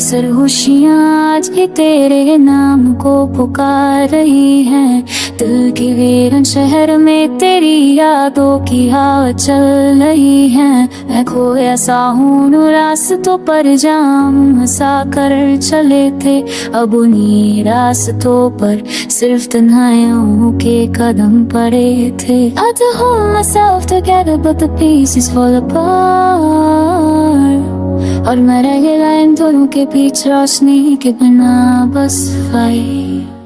अक्सर खुशियाँ आज भी तेरे नाम को पुकार रही हैं। दिल के वीरान शहर में तेरी यादों की हवा चल रही है। मैं खोया सा हूँ रास्तों पर जाम हंसा कर चले थे, अब उन्हीं रास्तों पर सिर्फ तन्हाइयों के कदम पड़े थे। I had to hold myself together but the pieces fall apart। और मैं रह गया इन दोनों के बीच रोशनी के बिना बस फाइट।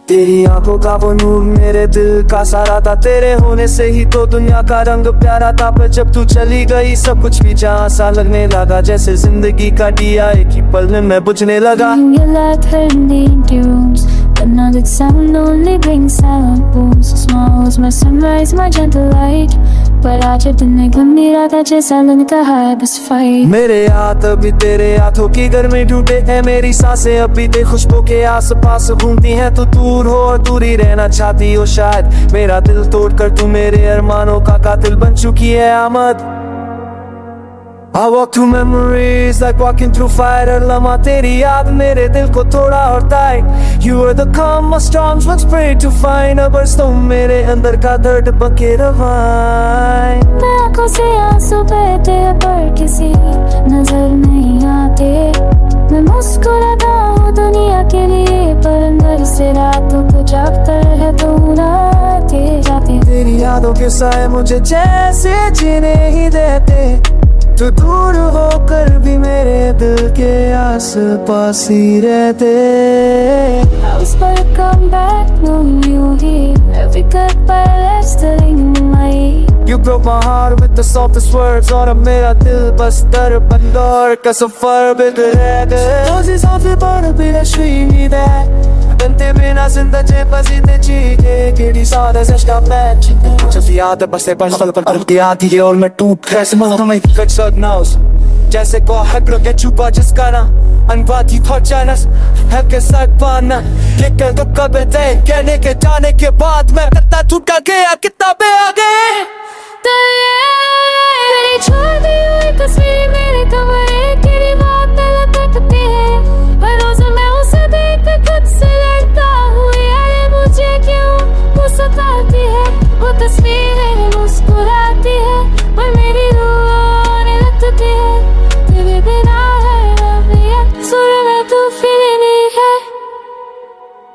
तेरी आंखों का वो नूर मेरे दिल का सारा था, तेरे होने से ही तो दुनिया का रंग प्यारा था। पर जब तू चली गई सब कुछ भी जहाँ सा लगने लगा, जैसे जिंदगी का दिया एक ही पल में मैं बुझने लगा। But now that sound only brings silent wounds. So small was my sunrise, my gentle light, but आज दिन में गंभीर था जैसा लगता है बस फाइट। मेरे हाथ अभी तेरे हाथों की गर्मी ढूंढे हैं, मेरी सांसें अभी तेरी खुशबू के आस पास घूमती हैं। तू दूर हो और दूर ही रहना चाहती हो शायद, मेरा दिल तोड़कर तू मेरे अरमानों का कातिल बन चुकी है आमद। I walk through memories like walking through fire। हर लम्हा तेरी याद मेरे दिल को थोड़ा और ताई। You were the calm my storms once prayed to find। अब तुम मेरे अंदर का दर्द बके रवाए। मैं आँखों से आंसू बहते हैं पर किसी नजर नहीं आते। मैं मुस्कुराता हूँ दुनिया के लिए पर अंदर से रातों को जागता है तो रातें जाती। तेरी यादों के साए मुझे जैसे जीने ही देते, तू दूर होकर भी मेरे दिल के आस पास ही रहते। I was but a comeback, knowing you here। Every goodbye left still in my ear। You broke my heart with the softest words, और अब मेरा दिल बस दरबंदर का सफर बिखरे गए। Roses off the bottle bittersweet है, बनते बिना जिंदगी बसी ते चीज़े किसी सारे से स्टैच। जब याद बसे पर पल याद ही और मैं टूट गया समझ में कुछ सदनाउस जैसे को हक के छुपा जिसका ना अनबाती खोचानस है के साथ पाना। ये कल तो कब थे कहने के जाने के बाद मैं कितना टूटा गया कितना बे आ गए। तेरी छोड़ दी हुई तस्वीर मेरे कमरे की दीवार पे लटकती है। हर रोज मैं उसे देख कर खुद से लड़ता हूँ, यार मुझे क्यों वो सताती है। वो तस्वीर है मुस्कुराती है पर मेरी रूह रोने लगती है। तेरे बिना है अब सुर में तू फिर नहीं है।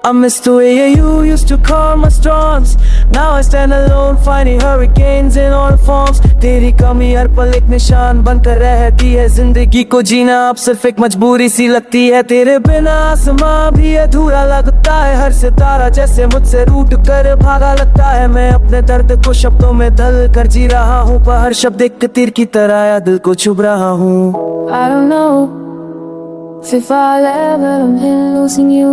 I miss the way you used to calm my storms। Now I stand alone fighting hurricanes in all forms। तेरी कमी हर पल एक निशान बनकर रहती है, जिंदगी को जीना अब सिर्फ एक मजबूरी सी लगती है। तेरे बिना आसमां भी अधूरा लगता है, हर सितारा जैसे मुझसे रूठ कर भागा लगता है। मैं अपने दर्द को शब्दों में ढल कर जी रहा हूँ, पर हर शब्द एक तीर की तरह या दिल को छुप रहा हूँ। I don't know if I'll ever losing you,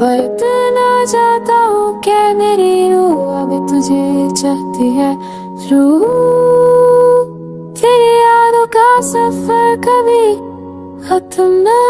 पर इतना चाहता हूँ कि मेरी रूह अब तुझे चाहती है। रूह तेरी यादों का सफर कभी खत्म ना